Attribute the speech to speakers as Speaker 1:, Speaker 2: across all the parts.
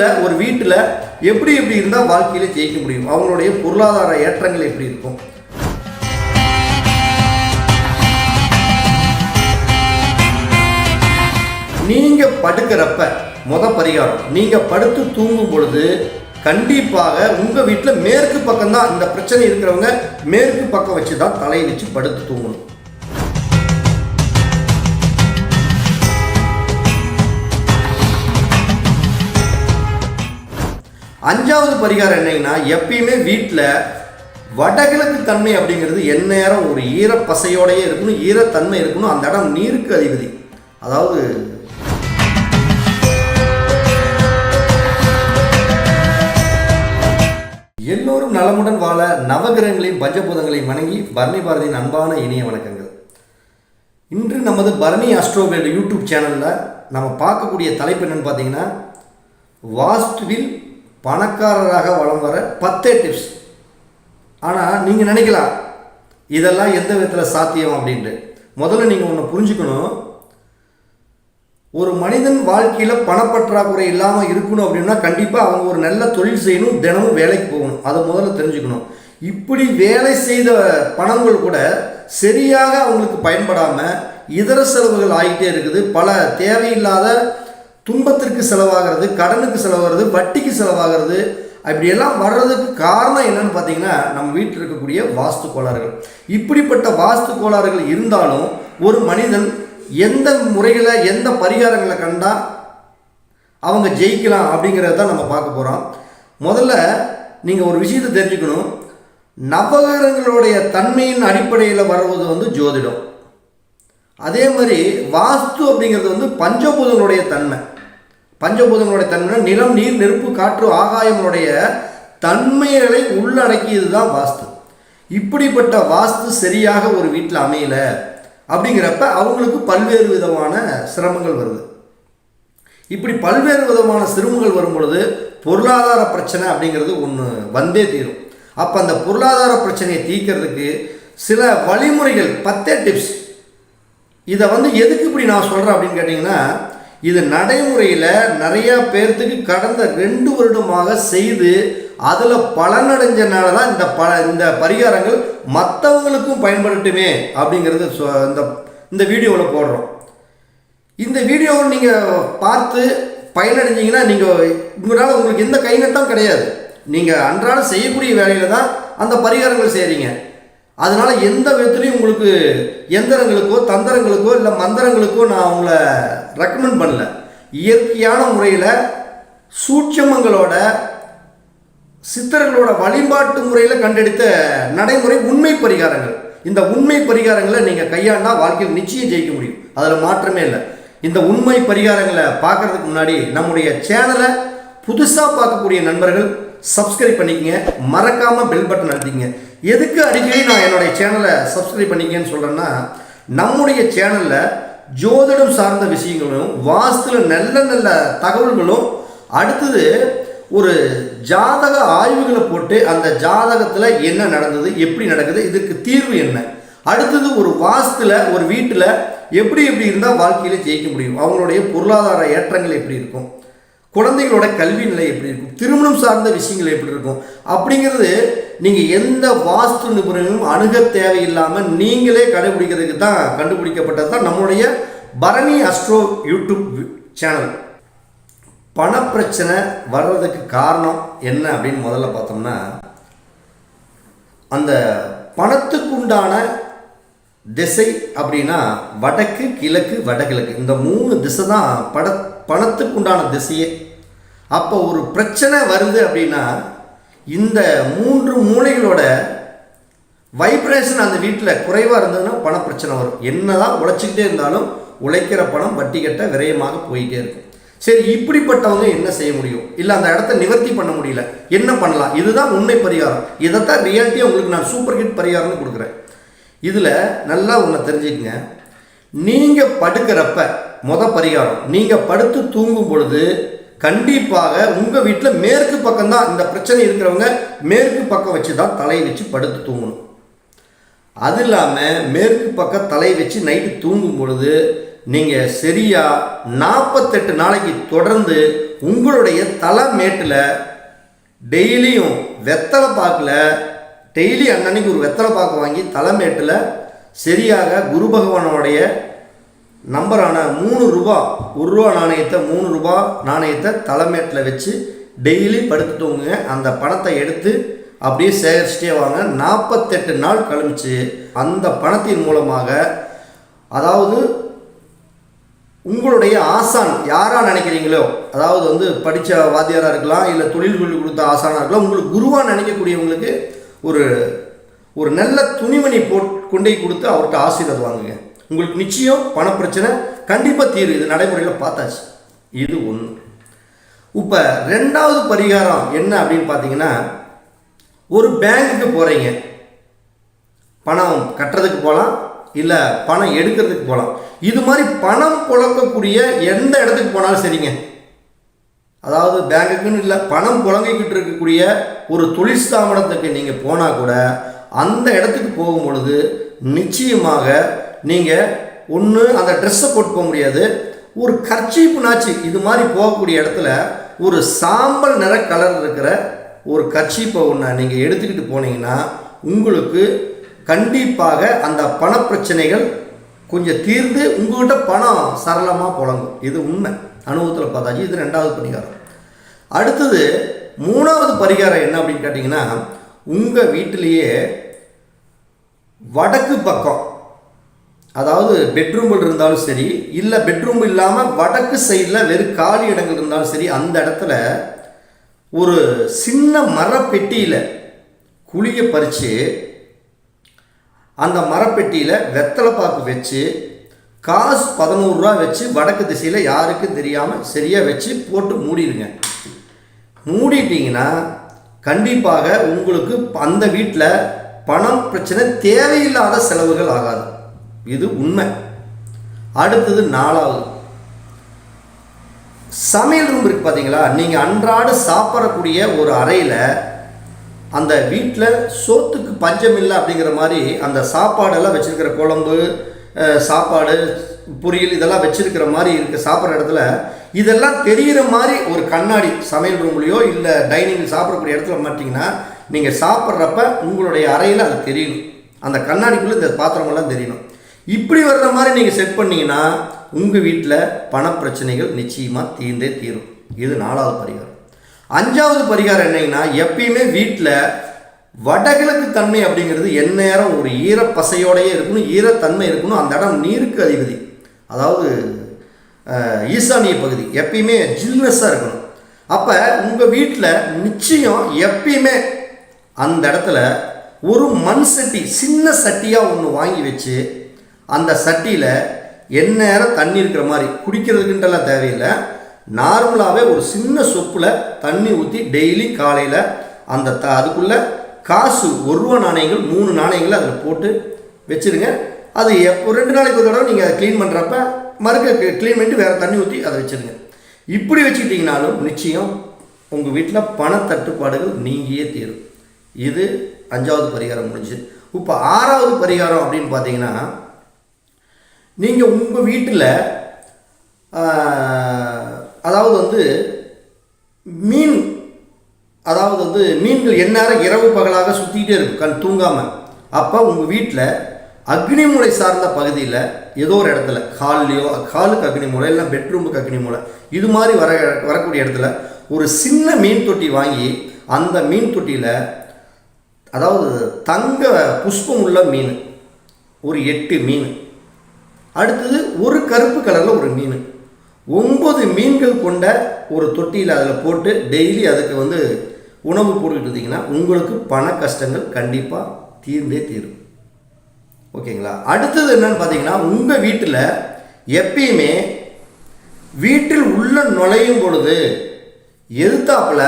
Speaker 1: வாஸ்துல ஒரு வீட்டில் எப்படி எப்படி இருந்தால் வாழ்க்கையில் ஜெயிக்க முடியும், அவங்களுடைய பொருளாதார ஏற்றங்கள் எப்படி இருக்கும். நீங்கள் படுக்கிறப்ப பரிகாரம், நீங்கள் படுத்து தூங்கும் பொழுது கண்டிப்பாக உங்கள் வீட்டில் மேற்கு பக்கம் தான் இந்த பிரச்சனை இருக்கிறவங்க மேற்கு பக்கம் வச்சு தான் தலையை வச்சு படுத்து தூங்கணும். அஞ்சாவது பரிகாரம் என்னன்னா, எப்பயுமே வீட்டில் வடகிழக்கு தன்மை அப்படிங்கிறது எந்நேரம் ஒரு ஈரப்பசையோடையே இருக்கணும், ஈரத்தன்மை இருக்கணும். அந்த இடம் நீருக்கு அதிபதி. அதாவது எல்லோரும் நலமுடன் வாழ நவகிரகங்களையும் பஞ்சபூதங்களையும் வணங்கி பரணி பாரதியின் அன்பான இனிய வணக்கங்கள். இன்று நமது பரணி அஸ்ட்ரோவேட் யூடியூப் சேனலில் நம்ம பார்க்கக்கூடிய தலைப்பு என்னென்னு பார்த்தீங்கன்னா, வாஸ்துவில் பணக்காரராக வளம் வர 10 டிப்ஸ். ஆனால் நீங்கள் நினைக்கலாம் இதெல்லாம் எந்த விதத்தில் சாத்தியம் அப்படின்ட்டு. முதல்ல நீங்கள் ஒன்று புரிஞ்சுக்கணும், ஒரு மனிதன் வாழ்க்கையில் பணப்பற்றாக்குறை இல்லாமல் இருக்கணும் அப்படின்னா கண்டிப்பாக அவங்க ஒரு நல்ல தொழில் செய்யணும், தினமும் வேலைக்கு போகணும். அதை முதல்ல தெரிஞ்சுக்கணும். இப்படி வேலை செய்த பணங்கள் கூட சரியாக அவங்களுக்கு பயன்படாமல் இதர செலவுகள் ஆகிட்டே இருக்குது. பல தேவையில்லாத துன்பத்திற்கு செலவாகிறது, கடனுக்கு செலவாகிறது, வட்டிக்கு செலவாகிறது. அப்படியெல்லாம் வர்றதுக்கு காரணம் என்னன்னு பார்த்தீங்கன்னா, நம்ம வீட்டில் இருக்கக்கூடிய வாஸ்து கோளாறுகள். இப்படிப்பட்ட வாஸ்து கோளாறுகள் இருந்தாலும் ஒரு மனிதன் எந்த முறையில் எந்த பரிகாரங்களை கண்டால் அவங்க ஜெயிக்கலாம் அப்படிங்கிறத தான் நம்ம பார்க்க போகிறோம். முதல்ல நீங்கள் ஒரு விஷயத்தை தெரிஞ்சுக்கணும், நவகிரகங்களுடைய தன்மையின் அடிப்படையில் வருவது ஜோதிடம். அதே மாதிரி வாஸ்து அப்படிங்கிறது பஞ்சபூதங்களுடைய தன்மை. பஞ்சபூதங்களுடைய தன்மைனா நிலம், நீர், நெருப்பு, காற்று, ஆகாயங்களுடைய தன்மைகளை உள்ளடக்கியது தான் வாஸ்து. இப்படிப்பட்ட வாஸ்து சரியாக ஒரு வீட்டில் அமையலை அப்படிங்கிறப்ப அவங்களுக்கு பல்வேறு விதமான சிரமங்கள் வருது. இப்படி பல்வேறு விதமான சிரமங்கள் வரும் பொழுது பொருளாதார பிரச்சனை அப்படிங்கிறது ஒன்று வந்தே தீரும். அப்போ அந்த பொருளாதார பிரச்சனையை தீர்க்கிறதுக்கு சில வழிமுறைகள், 10 டிப்ஸ். இதை எதுக்கு இப்படி நான் சொல்கிறேன் அப்படின்னு கேட்டிங்கன்னா, இது நடைமுறையில் நிறையா பேர்த்துக்கு கடந்த 2 வருடமாக செய்து அதில் பலனடைஞ்சனால தான் இந்த பரிகாரங்கள் மற்றவங்களுக்கும் பயன்படுத்துமே அப்படிங்கிறது இந்த வீடியோவில் போடுறோம். இந்த வீடியோவை நீங்கள் பார்த்து பயனடைஞ்சிங்கன்னா உங்களால் உங்களுக்கு எந்த கைநட்டம் கிடையாது. நீங்கள் அன்றாடம் செய்யக்கூடிய வேலையில் தான் அந்த பரிகாரங்கள் செய்கிறீங்க. அதனால் எந்த விதத்துலையும் உங்களுக்கு எந்திரங்களுக்கோ தந்திரங்களுக்கோ இல்லை மந்திரங்களுக்கோ நான் உங்களை ரெக்கமெண்ட் பண்ணல. இயற்கையான முறையில் சூட்சமங்களோட சித்தர்களோட வழிபாட்டு முறையில் கண்டெடுத்த நடைமுறை உண்மை பரிகாரங்கள். இந்த உண்மை பரிகாரங்களை நீங்கள் கையாண்டா வாழ்க்கையில் நிச்சயம் ஜெயிக்க முடியும், அதில் மாற்றமே இல்லை. இந்த உண்மை பரிகாரங்களை பார்க்கறதுக்கு முன்னாடி நம்முடைய சேனலை புதுசாக பார்க்கக்கூடிய நண்பர்கள் சப்ஸ்கிரைப் பண்ணிக்கங்க, மறக்காமல் பெல் பட்டன் அழுத்திங்க. எதுக்கு அடிக்கடி நான் என்னுடைய சேனலை சப்ஸ்கிரைப் பண்ணிக்கன்னு சொல்கிறேன்னா, நம்முடைய சேனலில் ஜோதிடம் சார்ந்த விஷயங்களும் வாஸ்துல நல்ல நல்ல தகவல்களும், அடுத்தது ஒரு ஜாதக ஆய்வுகளை போட்டு அந்த ஜாதகத்தில் என்ன நடந்தது, எப்படி நடக்குது, இதுக்கு தீர்வு என்ன, அடுத்தது ஒரு வாஸ்துல ஒரு வீட்டில் எப்படி எப்படி இருந்தால் வாழ்க்கையில் ஜெயிக்க முடியும், அவங்களுடைய பொருளாதார ஏற்றங்கள் எப்படி இருக்கும், குழந்தைகளோட கல்வி நிலை எப்படி இருக்கும், திருமணம் சார்ந்த விஷயங்கள் எப்படி இருக்கும் அப்படிங்கிறது நீங்கள் எந்த வாஸ்து நிபுணர்களும் அணுக தேவையில்லாமல் நீங்களே கண்டுபிடிக்கிறதுக்கு தான் கண்டுபிடிக்கப்பட்டது தான் நம்முடைய பரணி அஸ்ட்ரோ யூடியூப் சேனல். பணப்பிரச்சனை வர்றதுக்கு காரணம் என்ன அப்படின்னு முதல்ல பார்த்தோம்னா, அந்த பணத்துக்கு உண்டான திசை அப்படின்னா வடக்கு, கிழக்கு, வடகிழக்கு, இந்த 3 திசை தான் பணத்துக்கு உண்டான திசையே. அப்போ ஒரு பிரச்சனை வருது அப்படின்னா இந்த 3 மூலைகளோட வைப்ரேஷன் அந்த வீட்டில் குறைவாக இருந்ததுன்னா பணப்பிரச்சனை வரும். என்னதான் உழைச்சிக்கிட்டே இருந்தாலும் உழைக்கிற பணம் வட்டி கட்ட விரயமாக போயிட்டே இருக்கும். சரி, இப்படிப்பட்டவங்க என்ன செய்ய முடியும், இல்லை அந்த இடத்த நிவர்த்தி பண்ண முடியல, என்ன பண்ணலாம்? இதுதான் உண்மை பரிகாரம். இதைத்தான் ரியாலிட்டியாக உங்களுக்கு நான் சூப்பர் ஹிட் பரிகாரம்னு கொடுக்குறேன். இதில் நல்லா ஒன்று தெரிஞ்சுக்கங்க, நீங்கள் படுக்கிறப்ப பரிகாரம், நீங்கள் படுத்து தூங்கும் பொழுது கண்டிப்பாக உங்கள் வீட்டில் மேற்கு பக்கம்தான் இந்த பிரச்சனை இருக்கிறவங்க மேற்கு பக்கம் வச்சு தான் தலையை வச்சு படுத்து தூங்கணும். அது இல்லாமல் மேற்கு பக்கம் தலையை வச்சு நைட்டு தூங்கும் பொழுது நீங்கள் சரியாக 48 நாளைக்கு தொடர்ந்து உங்களுடைய தலைமேட்டில் டெய்லியும் வெத்தலை பாக்கில் டெய்லி அன்னன்னைக்கு ஒரு வெத்தலை பாக்கு வாங்கி தலைமேட்டில் சரியாக குரு பகவானுடைய நம்பரான 3 ரூபா 1 ரூபா நாணயத்தை 3 ரூபா நாணயத்தை தலைமேட்டில் வச்சு டெய்லி படுத்துட்டவங்க அந்த பணத்தை எடுத்து அப்படியே சேகரிச்சிட்டே வாங்க. 48 நாள் கழிச்சு அந்த பணத்தின் மூலமாக, அதாவது உங்களுடைய ஆசான் யாராக நினைக்கிறீங்களோ, அதாவது படித்த வாத்தியாராக இருக்கலாம், இல்லை தொழில் கொடுத்த ஆசானாக இருக்கலாம், உங்களுக்கு குருவாக நினைக்கக்கூடியவங்களுக்கு ஒரு நல்ல துணிமணி கொண்டே கொடுத்து அவர்கிட்ட ஆசீர்வாதம் வாங்குங்க. உங்களுக்கு நிச்சயம் பணப்பிரச்சனை கண்டிப்பாக தீர்வு. இது நடைமுறையில் பார்த்தாச்சு. இது ஒன்று. இப்போ 2வது பரிகாரம் என்ன அப்படின்னு பார்த்தீங்கன்னா, ஒரு பேங்குக்கு போகிறீங்க, பணம் கட்டுறதுக்கு போகலாம், இல்லை பணம் எடுக்கிறதுக்கு போகலாம். இது மாதிரி பணம் புழங்கக்கூடிய எந்த இடத்துக்கு போனாலும் சரிங்க, அதாவது பேங்குக்குன்னு இல்லை, பணம் புழங்கிக்கிட்டு இருக்கக்கூடிய ஒரு தொழில் ஸ்தாபனத்துக்கு நீங்கள் போனால் கூட அந்த இடத்துக்கு போகும் பொழுது நிச்சயமாக நீங்கள் ஒன்று அந்த ட்ரெஸ்ஸை போட்டு போக முடியாது, ஒரு கர்ச்சீப்புனாச்சு இது மாதிரி போகக்கூடிய இடத்துல ஒரு சாம்பல் நிற கலர் இருக்கிற ஒரு கர்ச்சீப்பை ஒன்று நீங்கள் எடுத்துக்கிட்டு போனீங்கன்னா உங்களுக்கு கண்டிப்பாக அந்த பணப்பிரச்சனைகள் கொஞ்சம் தீர்ந்து உங்கள்கிட்ட பணம் சரளமாக புழங்கும். இது உண்மை, அனுபவத்தில் பார்த்தாச்சு. இது 2வது பரிகாரம். அடுத்தது 3வது பரிகாரம் என்ன அப்படின்னு கேட்டிங்கன்னா, உங்கள் வீட்டிலேயே வடக்கு பக்கம், அதாவது பெட்ரூமில் இருந்தாலும் சரி, இல்லை பெட்ரூம் இல்லாமல் வடக்கு சைடில் வெறும் காலி இடங்கள் இருந்தாலும் சரி, அந்த இடத்துல ஒரு சின்ன மரப்பெட்டியில் குழியை பறித்து அந்த மரப்பெட்டியில் வெத்தலை பாக்கு வச்சு காசு 11 ரூபா வச்சு வடக்கு திசையில் யாருக்கும் தெரியாமல் சரியாக வச்சு போட்டு மூடிடுங்க. மூடிட்டிங்கன்னா கண்டிப்பாக உங்களுக்கு அந்த வீட்டில் பணம் பிரச்சனை தேவையில்லாத செலவுகள் ஆகாது. இது உண்மை. அடுத்தது 4வது, சமையல் ரூம் இருக்குது பார்த்தீங்களா, நீங்கள் அன்றாட சாப்பிடக்கூடிய ஒரு அறையில் அந்த வீட்டில் சோத்துக்கு பஞ்சம் இல்லை அப்படிங்கிற மாதிரி அந்த சாப்பாடெல்லாம் வச்சுருக்கிற குழம்பு, சாப்பாடு, பொரியல் இதெல்லாம் வச்சுருக்கிற மாதிரி இருக்க சாப்பிட்ற இடத்துல இதெல்லாம் தெரிகிற மாதிரி ஒரு கண்ணாடி சமையல் ரூம்லேயோ இல்லை டைனிங் சாப்பிடக்கூடிய இடத்துல மாட்டிங்கன்னா நீங்கள் சாப்பிட்றப்ப உங்களுடைய அறையில் அது தெரியணும். அந்த கண்ணாடிக்குள்ளே இந்த பாத்திரமெல்லாம் தெரியணும். இப்படி வர்ற மாதிரி நீங்கள் செட் பண்ணிங்கன்னா உங்கள் வீட்டில் பணப்பிரச்சனைகள் நிச்சயமாக தீர்ந்தே தீரும். இது 4வது பரிகாரம். 5வது பரிகாரம் என்னங்கன்னா, எப்பயுமே வீட்டில் வடகிழக்கு தன்மை அப்படிங்கிறது எந்நேரம் ஒரு ஈரப்பசையோடையே இருக்கணும், ஈரத்தன்மை இருக்கணும். அந்த இடம் நீருக்கு அதிபதி, அதாவது ஈசானிய பகுதி எப்பயுமே ஜில்னஸாக இருக்கணும். அப்போ உங்கள் வீட்டில் நிச்சயம் எப்பயுமே அந்த இடத்துல ஒரு மண் சட்டி, சின்ன சட்டியாக ஒன்று வாங்கி வச்சு அந்த சட்டியில் எந்நேரம் தண்ணி இருக்கிற மாதிரி, குடிக்கிறதுக்குன்றெல்லாம் தேவையில்லை, நார்மலாகவே ஒரு சின்ன சொப்பில் தண்ணி ஊற்றி டெய்லி காலையில் அந்த அதுக்குள்ளே காசு 1 ரூபா நாணயங்கள் 3 நாணயங்களை அதில் போட்டு வச்சுருங்க. அது எப்போ 2 நாளைக்கு ஒரு தடவை நீங்கள் அதை க்ளீன் பண்ணுறப்ப மறுக்க க்ளீன் பண்ணிட்டு வேறு தண்ணி ஊற்றி அதை வச்சுருங்க. இப்படி வச்சுக்கிட்டிங்கனாலும் நிச்சயம் உங்கள் வீட்டில் பணத்தட்டுப்பாடுகள் நீங்கியே தீரும். இது 5வது பரிகாரம் முடிஞ்சு. இப்போ 6வது பரிகாரம் அப்படின்னு பார்த்தீங்கன்னா, நீங்கள் உங்கள் வீட்டில் அதாவது மீன், அதாவது மீன்கள் எந்நேரம் இரவு பகலாக சுற்றிக்கிட்டே இருக்கும் கண் தூங்காமல். அப்போ உங்கள் வீட்டில் அக்னிமூலை சார்ந்த பகுதியில் ஏதோ ஒரு இடத்துல ஹால்லையோ, ஹாலுக்கு அக்னிமூலை இல்லை பெட்ரூமுக்கு அக்னிமூலை, இது மாதிரி வரக்கூடிய இடத்துல ஒரு சின்ன மீன் தொட்டி வாங்கி அந்த மீன் தொட்டியில், அதாவது தங்க புஷ்பம் உள்ள மீன் ஒரு 8 மீன், அடுத்தது ஒரு கருப்பு கலரில் ஒரு மீன், 9 மீன்கள் கொண்ட ஒரு தொட்டியில் அதில் போட்டு டெய்லி அதுக்கு உணவு போட்டுக்கிட்டு இருந்தீங்கன்னா உங்களுக்கு பண கஷ்டங்கள் கண்டிப்பாக தீர்ந்தே தீரும். ஓகேங்களா? அடுத்தது என்னன்னு பார்த்தீங்கன்னா, உங்கள் வீட்டில் எப்பயுமே வீட்டில் உள்ள நுழையும் பொழுது எதிர்த்தாப்பில்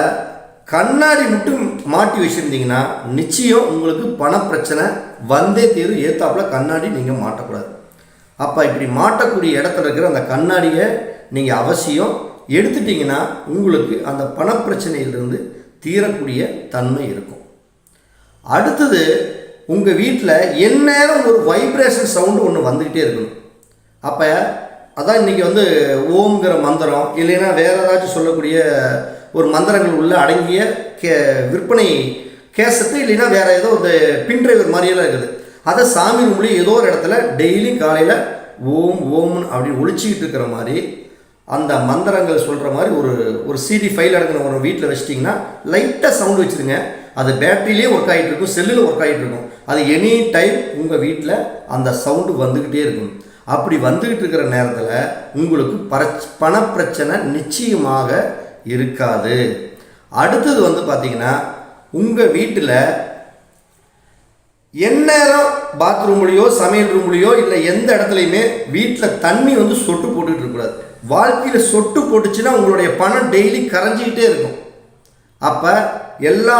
Speaker 1: கண்ணாடி மட்டும் மாட்டி வச்சுருந்தீங்கன்னா நிச்சயம் உங்களுக்கு பணப்பிரச்சனை வந்தே தீரும். எதிர்த்தாப்பில் கண்ணாடி நீங்கள் மாட்டக்கூடாது. அப்போ இப்படி மாட்டக்கூடிய இடத்துல இருக்கிற அந்த கண்ணாடியை நீங்கள் அவசியம் எடுத்துட்டிங்கன்னா உங்களுக்கு அந்த பணப்பிரச்சனையிலிருந்து தீரக்கூடிய தன்மை இருக்கும். அடுத்தது, உங்கள் வீட்டில் எந்நேரம் ஒரு வைப்ரேஷன் சவுண்டு ஒன்று வந்துக்கிட்டே இருக்கணும். அப்போ அதான் இன்றைக்கி வந்து ஓம்ங்கிற மந்திரம் இல்லைன்னா வேறு ஏதாச்சும் சொல்லக்கூடிய ஒரு மந்திரங்கள் உள்ள அடங்கிய விற்பனை கேசட்டு இல்லைன்னா வேறு ஏதோ ஒரு பின்ட்ரைவர் மாதிரியெல்லாம் இருக்குது. அதை சாமி ரூம்லேயும் ஏதோ ஒரு இடத்துல டெய்லி காலையில் ஓம் ஓம்னு அப்படி ஒழிச்சிக்கிட்டு இருக்கிற மாதிரி அந்த மந்திரங்கள் சொல்கிற மாதிரி ஒரு சிடி ஃபைல் அடங்கின ஒரு வீட்டில் வச்சிட்டிங்கன்னா லைட்டாக சவுண்டு வச்சுருங்க. அது பேட்டரியிலே ஒர்க் ஆகிட்டு இருக்கும், செல்லில் ஒர்க் ஆகிட்டு இருக்கும். அது எனி டைம் உங்கள் வீட்டில் அந்த சவுண்டு வந்துக்கிட்டே இருக்கும். அப்படி வந்துக்கிட்டு இருக்கிற நேரத்தில் உங்களுக்கு பணப்பிரச்சனை நிச்சயமாக இருக்காது. அடுத்தது வந்து பார்த்திங்கன்னா உங்கள் வீட்டில் எந்நேரம் பாத்ரூம்லேயோ சமையல் ரூம்லேயோ இல்லை எந்த இடத்துலையுமே வீட்டில் தண்ணி வந்து சொட்டு போட்டுக்கிட்டு இருக்கக்கூடாது. வாழ்க்கையில் சொட்டு போட்டுச்சுன்னா உங்களுடைய பணம் டெய்லி கரைஞ்சிக்கிட்டே இருக்கும். அப்போ எல்லா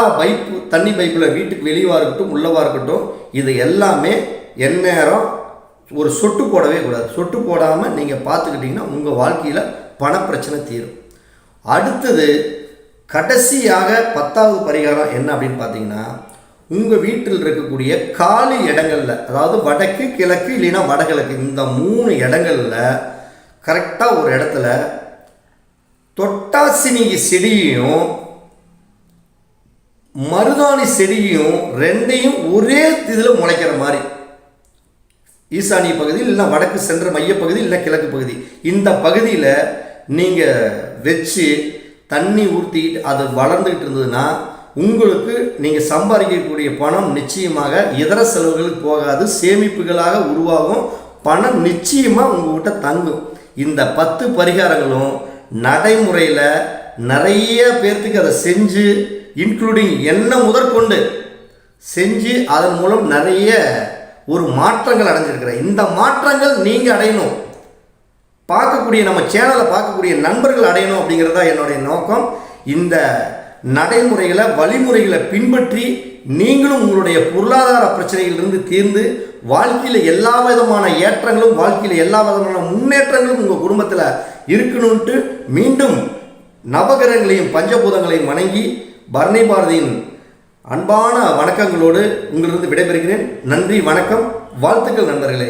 Speaker 1: தண்ணி பைப்பில் வீட்டுக்கு வெளியவாக இருக்கட்டும் உள்ளவாக இருக்கட்டும் இது எல்லாமே எந்நேரம் ஒரு சொட்டு போடவே கூடாது. சொட்டு போடாமல் நீங்கள் பார்த்துக்கிட்டிங்கன்னா உங்கள் வாழ்க்கையில் பணப்பிரச்சனை தீரும். அடுத்தது கடைசியாக 10வது பரிகாரம் என்ன அப்படின்னு பார்த்தீங்கன்னா உங்கள் வீட்டில் இருக்கக்கூடிய காலி இடங்களில், அதாவது வடக்கு கிழக்கு இல்லைன்னா வடகிழக்கு, இந்த 3 இடங்களில் கரெக்டாக ஒரு இடத்துல தொட்டாசினி செடியையும் மருதாணி செடியும் 2ஐயும் ஒரே இதில் முளைக்கிற மாதிரி ஈசானிய பகுதி இல்லைன்னா வடக்கு சென்ற மையப்பகுதி இல்லை கிழக்கு பகுதி இந்த பகுதியில் நீங்கள் வச்சு தண்ணி ஊற்றிட்டு அது வளர்ந்துக்கிட்டு இருந்ததுன்னா உங்களுக்கு நீங்கள் சம்பாதிக்கக்கூடிய பணம் நிச்சயமாக இதர செலவுகளுக்கு போகாது, சேமிப்புகளாக உருவாகும். பணம் நிச்சயமாக உங்கள்கிட்ட தங்கும். இந்த 10 பரிகாரங்களும் நடைமுறையில் நிறைய பேர்த்துக்கு அதை செஞ்சு இன்க்ளூடிங் என்ன முதற்கொண்டு செஞ்சு அதன் மூலம் நிறைய ஒரு மாற்றங்கள் அடைஞ்சிருக்கிறேன். இந்த மாற்றங்கள் நீங்கள் அடையணும், பார்க்கக்கூடிய நம்ம சேனலை பார்க்கக்கூடிய நண்பர்கள் அடையணும் அப்படிங்கிறதா என்னுடைய நோக்கம். இந்த நடைமுறைகளை வழிமுறைகளை பின்பற்றி நீங்களும் உங்களுடைய பொருளாதார பிரச்சனைகளிலிருந்து தீர்ந்து வாழ்க்கையில் எல்லா விதமான ஏற்றங்களும் வாழ்க்கையில் எல்லா விதமான முன்னேற்றங்களும் உங்கள் குடும்பத்தில் இருக்கணும்ட்டு மீண்டும் நவகிரகங்களையும் பஞ்சபூதங்களையும் வணங்கி பரணி பாரதியின் அன்பான வணக்கங்களோடு உங்களிருந்து விடைபெறுகிறேன். நன்றி, வணக்கம், வாழ்த்துக்கள் நண்பர்களே.